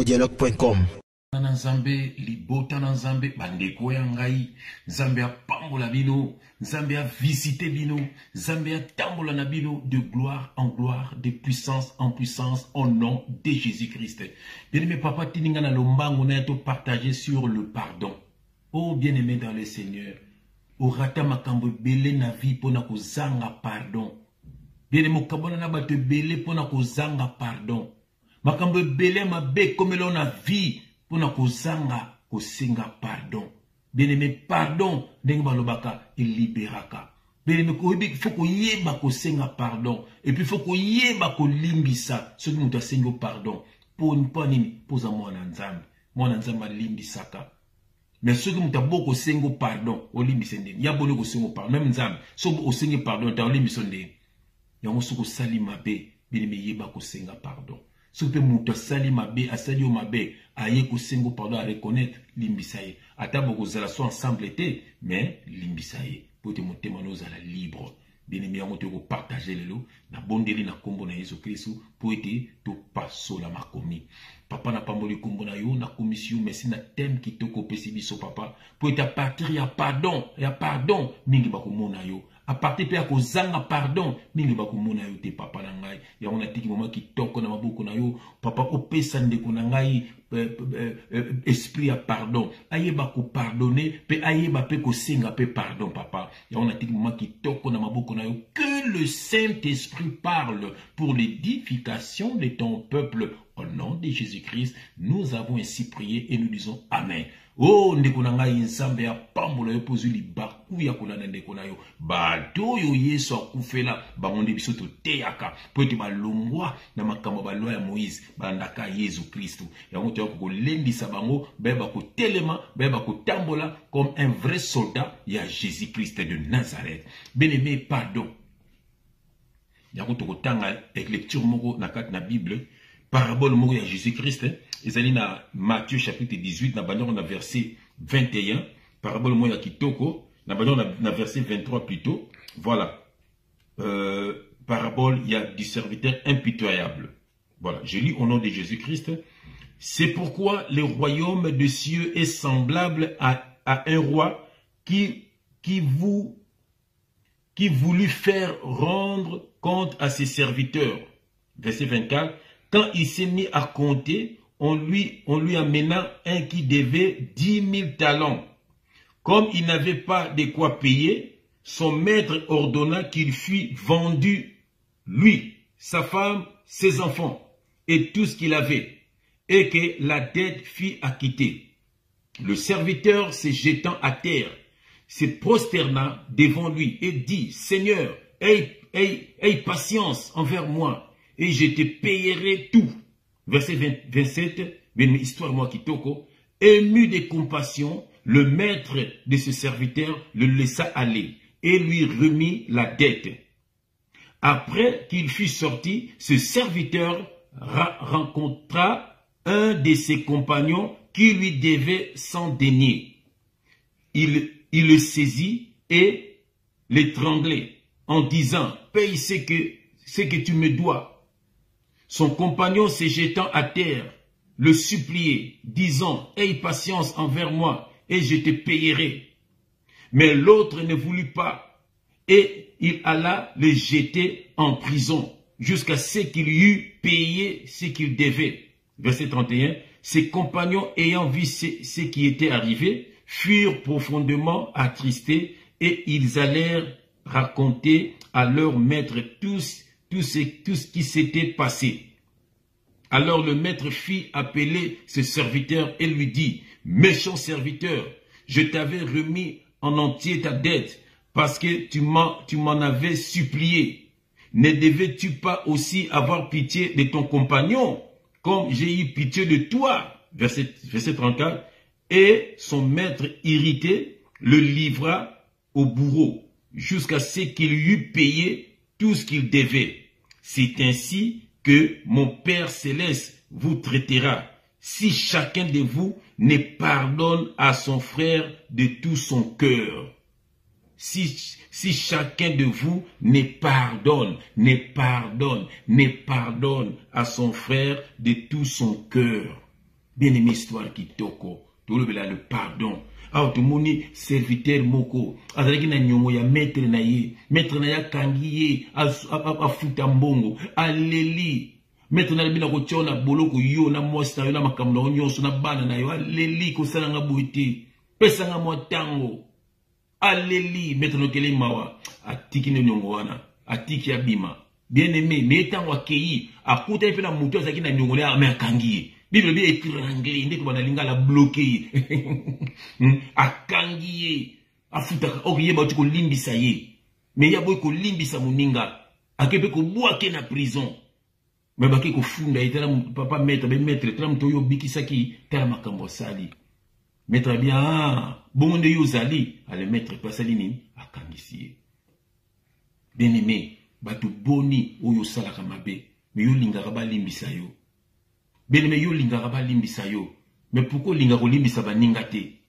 dialogue.com. Na Nzambe libota na Nzambe bandeko ya ngai Nzambe apambola bino Nzambe a visité bino Nzambe a tambola na bino de gloire en gloire, de puissance en puissance au nom de Jésus-Christ. Bien-aimé papa tininga na lombango na to partager sur le pardon. Oh bien-aimé dans le Seigneur, orata makambo belé na vie pona kozanga pardon. Bien-aimé kabona na bato belé pona kozanga pardon. Makambo belé mabe komelo na vie pona kozanga kosenga pardon. Bien-aimé pardon ndenge balobaka libéraka. Bien-aimé koyebi faut koyeba kosenga pardon et puis faut koyeba kolimbisa soki mutu asengo pardon. Pour nini poza mwana Nzambe. Mwana Nzambe limbisaka. Mais soki mutu aboko sengo pardon olimbisa ndeni. Ya boni kosengo pardon même Nzambe. Soki osengi pardon ta olimbisa ndeni. Yango soko sali mabe bien-aimé yeba kosenga pardon. Soki mutu asali mabe asali o mabe aye kosengo pardon à reconnaître limbisaye. Ata boko zala so ensemble été mais limbisaye. Pour te motema no zala libre. Bien-aimé yango te ko partager lelo na bondeli na kombo na Yesu Kristo pour ete to pasola makomi. Papa na pamboli kombo na yo na commission merci na thème ki to ko pesi biso papa pour ete à partir ya pardon mingi bakomona yo. À partir de kozanga pardon mingi bakomona yo te papa na ngai ya on a tiki moment ki toko na maboko na yo papa opesa ndeko na ngai esprit à pardon ayeba ko pardonner pe ayeba pe ko senga pe pardon papa ya on a tiki moment ki toko na maboko na yo que le Saint-Esprit parle pour l'édification de ton peuple au nom de Jésus-Christ nous avons ainsi prié et nous disons amen. Oh ndeko na ngai Nzambe ya pambola yo pozuli baku ya kolanda ndeko na yo bato yo Yesu akufela bangonde biso to teyaka po ete balongwa na makambo balwa ya Moïse bandaka Yesu Kristo yango to ko lendisa bango beba ko telema beba ko tambola comme un vrai soldat ya Jésus-Christ de Nazareth. Bien-aimé pardon yango to ko tanga lecture moko na kat na Bible parabole moko ya Jésus-Christ. Ezali na Matthieu chapitre 18 na bandon na verset 21 parabole mo ya kitoko na bandon na verset 23 plutôt voilà parabole il y a du serviteur impitoyable. Voilà, je lis au nom de Jésus-Christ. C'est pourquoi le royaume des cieux est semblable à un roi qui voulut faire rendre compte à ses serviteurs. Verset 24, quand il s'est mis à compter, on lui amena un qui devait 10 000 talents. Comme il n'avait pas de quoi payer, son maître ordonna qu'il fût vendu, lui, sa femme, ses enfants, et tout ce qu'il avait, et que la dette fût acquittée. Le serviteur, se jetant à terre, se prosterna devant lui et dit, Seigneur, aie patience envers moi, et je te payerai tout. Verset 27, histoire moi qui toko, ému de compassion, le maître de ce serviteur le laissa aller et lui remit la dette. Après qu'il fut sorti, ce serviteur rencontra un de ses compagnons qui lui devait 100 deniers. Il le saisit et l'étranglait en disant, paye ce que tu me dois. Son compagnon se jetant à terre, le suppliait, disant, aie patience envers moi, et je te payerai. Mais l'autre ne voulut pas, et il alla le jeter en prison, jusqu'à ce qu'il eût payé ce qu'il devait. Verset 31, ses compagnons ayant vu ce qui était arrivé, furent profondément attristés, et ils allèrent raconter à leur maître tout ce qui s'était passé. Alors le maître fit appeler ce serviteur et lui dit, méchant serviteur, je t'avais remis en entier ta dette parce que tu m'en avais supplié. Ne devais-tu pas aussi avoir pitié de ton compagnon comme j'ai eu pitié de toi? Verset 34. Et son maître irrité le livra au bourreau jusqu'à ce qu'il eût payé tout ce qu'il devait. C'est ainsi que mon Père Céleste vous traitera, si chacun de vous ne pardonne à son frère de tout son cœur. Si chacun de vous ne pardonne à son frère de tout son cœur. Bien aimé, histoire qui toko. Tout le pardon. Ah, tout le monde serviteur moko. Azalaki na nyongo ya maître na ye. Maître na ya kangiye. A futa mbongo. Aleli. Maître na bina ko tiona boloko yo na mwasi na yo na makambo na nyonso na bana na yo. Aleli ko sala nga boite. Pesa nga motango. Aleli. Maître no kele mawa. Atiki no nyongo wana. Atiki abima. Bien aimé. Mais tango akei. Akuta pe na muto azaki na nyongo na me akangiye. Bible bi étranglé, ndeko bana linga la bloqué. Akangiye, afuta okiye ba tuko limbisa ye. Mais ya boy ko limbisa muninga. Akepe ko boake na prison. Mais ba ke ko funda itala papa maître be maître tala mtoyo bikisaki tala makambo sali. Maître bien bongo nde yo zali, ale maître pasali ni akangisiye. Bien aimé, batu boni oyo salaka mabe, mais yo linga ba limbisa yo. Bien mais yo linga ba limbisa yo. Mais pourquoi linga ko limbisa ba ningate?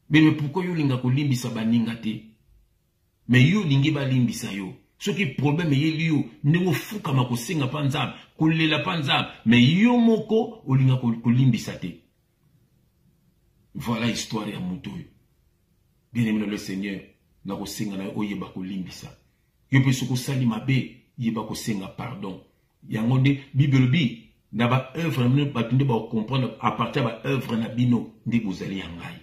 Mais pourquoi yo linga ko limbisa ba ningate? Mais yo lingi ba limbisa yo. Ce qui problème est yo ne fuka mako senga panza, ko lela panza, mais yo moko o linga ko limbisa te. Voilà histoire ya muto. Bien aimé le Seigneur, na ko senga na oyeba ko limbisa. Yo pe soko sali mabe, yeba ko senga pardon. Yango de Bible bi na ba œuvre na batunde ba comprendre à partir ba œuvre na bino ndi bozali yangai.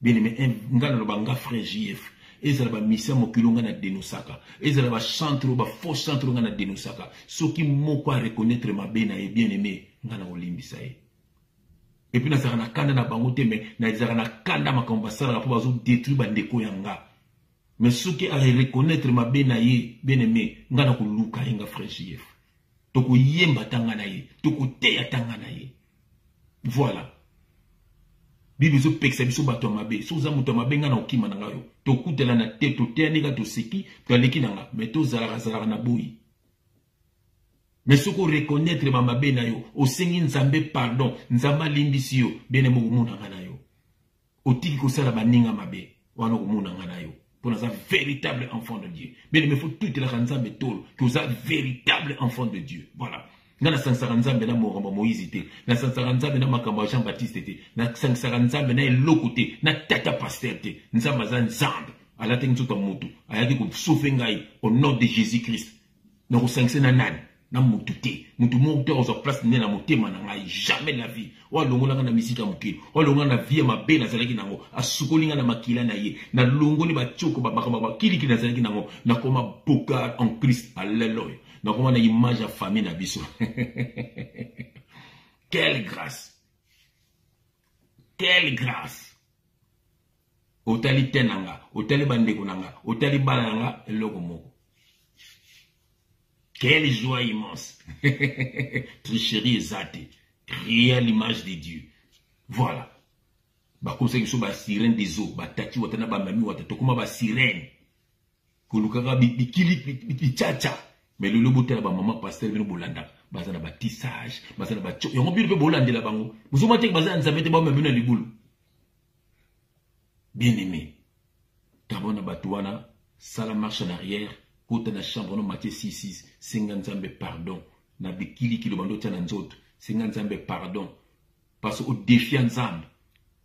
Bien aimé ngana no banga frère JF ezala ba mission mokilonga na denosaka ezala ba centre ba faux centre ngana denosaka soki moko a reconnaître ma bena et bien aimé ngana olimbisa e. Et puis na saka na kanda na bango te mais na ezala na kanda makambo sala po bazo détruire ba ndeko yanga. Mais soki a reconnaître ma bena ye bien aimé ngana ko luka nga frère JF. Toko yemba tanga na ye, toko teya tanga na ye. Voilà. Bible zo peksa biso bato mabe, so za muto mabe nga na okima na ngayo. To kutela na te to te nega to seki, to aleki na nga, mais to zala na boyi. Mais soko reconnaître ma mabe na yo, o sengi nzambe pardon, nzamba limbisi yo, bene mo muna nga na yo. O tiki ko sala baninga mabe, wana ko muna nga na yo. Pour un véritable enfant de Dieu. Mais il me faut toute la ranzambe tol que vous êtes véritable enfant de Dieu. Voilà. Na sansaranzambe na Moïse te, na sansaranzambe na makamba Jean-Baptiste te, na sansaranzambe na Elokote, na tata pasteur te, nzamba za nzambe. Ala te nzuta mutu, ayaki ko sauver ngai au nom de Jésus-Christ. Na ko sankse na nani, na mutu te, mutu mo te ozo place ne na motema na ngai jamais la vie. Wa longola na misika mukili, wa longola na vie mabe na zalaki nango, asukolinga na makila na ye, na longoni ba choko ba kili ki na zalaki nango, na koma boka en Christ, alléluia. Na koma na image ya famille na biso. Quelle grâce. Quelle grâce. Otali tenanga, otali bandeko nanga, otali bana nanga eloko moko. Quelle joie immense. Tricherie exatée. Créer à l'image de Dieu. Voilà. Bah comme ça que ba sirène des eaux, ba tati watana ba mami watata kuma ba sirène. Kolukaka bi chacha. Mais le lobo tela ba maman pasteur bino bolanda, bazana ba tissage, bazana ba chok. Yongo bi pe bolande la bango. Musuma tek bazana nzamete ba mami na libulu. Bien aimé. Tabona batuana, sala marche en arrière. Kota na chambre no Matthieu 6:6 senga nzambe pardon na bikili kilo bando tana nzoto senga nzambe pardon parce au défi nzambe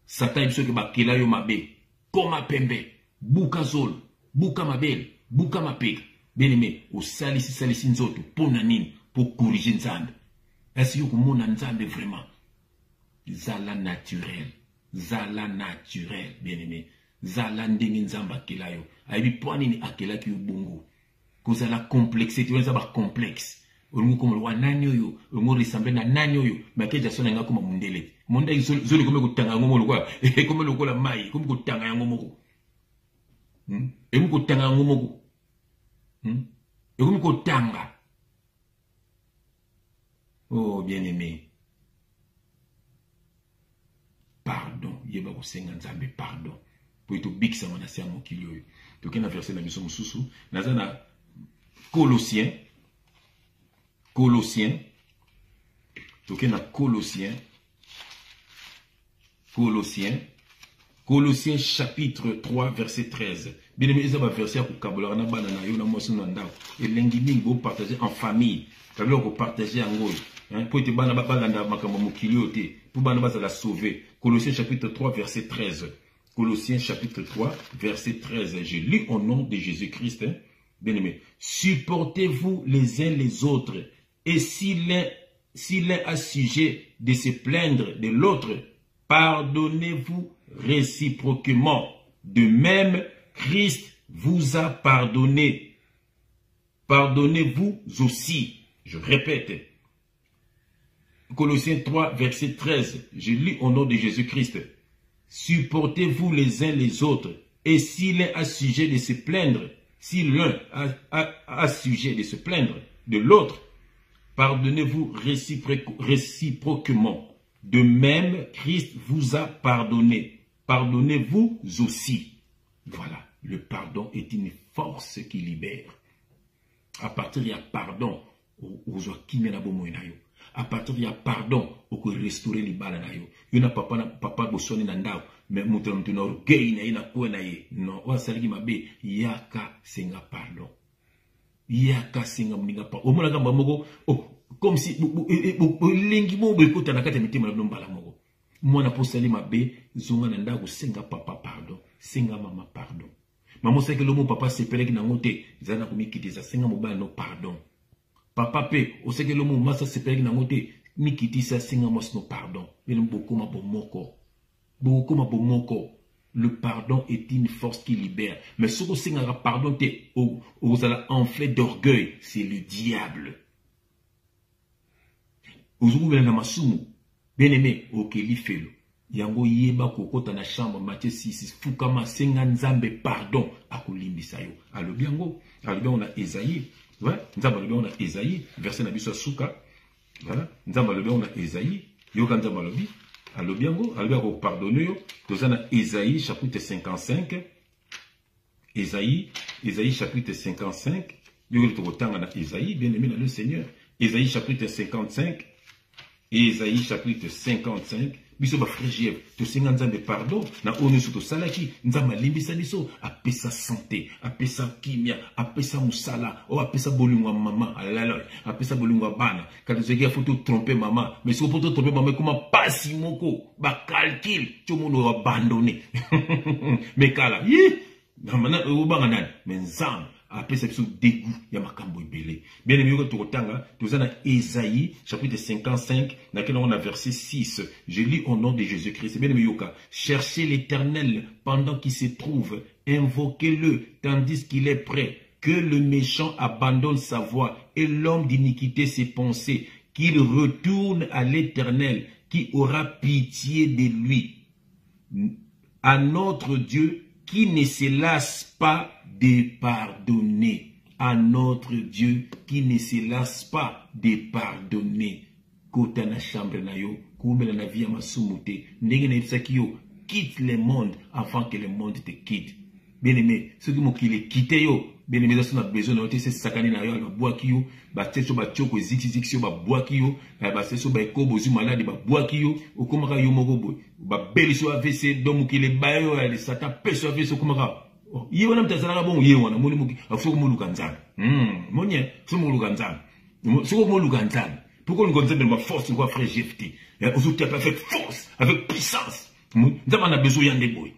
satan biso ke bakela yo mabe koma pembe buka zol buka mabel buka mapeka bien aimé au salisi nzoto pona nini pour corriger nzambe est-ce yo komona nzambe vraiment zala naturel bien aimé zala ndenge nzambe akela yo ayibi pwani ni akela ki yo bongo. Cause la complexité, on a pas complexe. On comme le nani yo, on ressemble na nani yo, mais que jason nga comme mundele. Monde zoli comme ko tanga ngomo quoi, et comme le ko la mai, comme ko tanga ngomo ko. Et ko tanga ngomo ko. Et comme ko tanga. Oh bien-aimé. Pardon, yeba ko senga nzambe pardon. Pour to big sa mona sia mo kilio. To kena verset na biso mususu, nazana Colossiens. Donc il y a Colossiens chapitre 3 verset 13. Bien aimé, ça va verset pour Kabola na banana yo na mosu na ndao. Et l'engibing vous partager en famille. Kablo ko partager en gros. Hein pour te bana balanda makambo mokilio te. pour Barnabas la sauver. Colossiens chapitre 3, verset 13. Colossiens chapitre 3, verset 13. Je lis au nom de Jésus-Christ. Hein? Bien-aimé. Supportez-vous les uns les autres. Et si l'un a sujet de se plaindre de l'autre, pardonnez-vous réciproquement. De même, Christ vous a pardonné. Pardonnez-vous aussi. Je répète. Colossiens 3, verset 13. Je lis au nom de Jésus-Christ. Supportez-vous les uns les autres. Et si l'un a sujet de se plaindre, si l'un a sujet de se plaindre de l'autre, pardonnez-vous réciproquement. De même, Christ vous a pardonné. Pardonnez-vous aussi. Voilà, le pardon est une force qui libère. À partir de pardon, à partir de pardon, on peut restaurer les balles. Il y a papa bosoni nandao, mais mouton na orgueil na ina kwena ye. Non, wa saligi mabe yaka senga pardon. Yaka senga mninga pa. Omona kamba moko, oh, comme si lingi mo bekota na kata mitima na mbala moko. Mwana posali mabe zonga na ndako senga papa pardon, senga mama pardon. Maman sait que le mot papa c'est peleki na ngote, zana kumikitiza senga mobile no pardon. Papa pe, on sait que le mot massa c'est peleki na ngote, mikitisa senga mos no pardon. Mais beaucoup ma bomoko. Beaucoup ma bomoko. Le pardon est une force qui libère. Mais ce que senga pardon te, vous allez enfler d'orgueil, c'est le diable. Vous ouvrez la masumu. Bien aimé, ok, li felo. Yango yeba kokota na chambre, Matthieu 6, fukama senga nzambe pardon, akolimbisa yo. Alobi yango, alobi on a Esaïe, ouais, nzambe alobi on a Esaïe, verset na biso suka, voilà, nzambe alobi on a Esaïe, yoka nzambe alobi yango, alobi ako pardonner yo, tozana Esaïe chapitre 55, Esaïe chapitre 55, yoka tokotanga na Esaïe, bien aimé dans le Seigneur, Esaïe chapitre 55, Esaïe chapitre 55, biso ba frère, to senga nzambe pardon, na onu so to salaki, nzambe limbisa biso, apesa santé, apesa kimia, apesa musala, o apesa bolingwa maman, alala, apesa bolingwa bana, quand tu sais faut tromper maman, mais si vous tromper maman, comment pas si moko, ba calcul, tout le monde va abandonner. Mais kala, na mana o banga nani, mais nzambe après ça, dégoût, il y a makambo ibele. Bien aimé, nous avons Esaïe, chapitre 55, dans lequel on a verset 6. Je lis au nom de Jésus-Christ. Bien aimé, cherchez l'Éternel pendant qu'il se trouve, invoquez-le tandis qu'il est prêt. Que le méchant abandonne sa voie et l'homme d'iniquité ses pensées, qu'il retourne à l'Éternel, qui aura pitié de lui. À notre Dieu, qui ne se lasse pas de pardonner. À notre Dieu qui ne se lasse pas de pardonner. Kota na chambre na yo, koumela na vie masumute, ndenge na yebisaki yo, quitte le monde avant que le monde te quitte. Bien aimé, ceux qui m'ont quitté yo, bien aimé, ça on a besoin de ces sakani na yo, ba boaki yo, ba teso ba choko zixixixio ba boaki yo, ba teso ba ekobo zu malade ba boaki yo, okomaka yo moko boy, ba beliso AVC donc ki le bayo ya le satan peso AVC okomaka. Ye wana mtazana bon ye wana moli muki afoko moluka nzambe. Monye, so moluka nzambe. So moluka nzambe. Pourquoi nous avons ma force quoi frère GFT? Aujourd'hui avec force, avec puissance. Nous avons besoin de boy.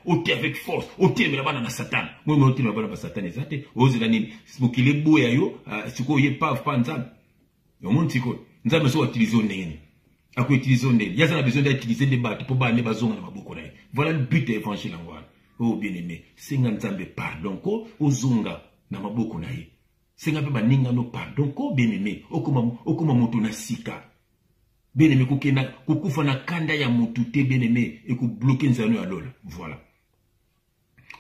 Ôtez avec force, ôtez mais là-bas dans Satan. Moi mais ôtez là-bas dans Satan exact. Ose la nini. Pour qu'il est boy yo, ce qu'on y pas nzambe. Au monde tiko. Nzambe so utiliser ndenge. Ako utiliser ndenge. Ya ça besoin d'utiliser des battes pour ba ne bazonga na maboko na. Voilà le but de l'évangile ngwana. Oh bien-aimé, senga nzambe pardon ko ozunga na maboko na ye. Senga pe baninga no pardon ko bien-aimé, okoma moto na sika. Bien-aimé kokena kokufa na kanda ya motu te bien-aimé et ko bloquer nzano ya lola. Voilà.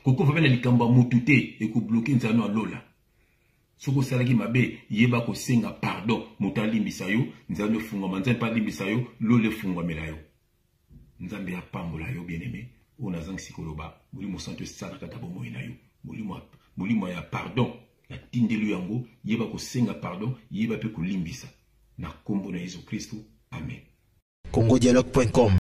Kokufa na likamba motu te et ko bloquer nzano ya lola. Soko salaki mabe yeba ko senga pardon moto alimbisa yo, nzano funga manzan pa limbisa yo, lole funga melayo. Nzambe ya pambola yo bien-aimé. On a zang sikoloba, molimo santo saraka tabo moina yo, molimo ya pardon, na tindelu yango, yeba ko senga pardon, yeba pe ko limbisa. Na kombo na Yesu Kristo. Amen. congodialogue.com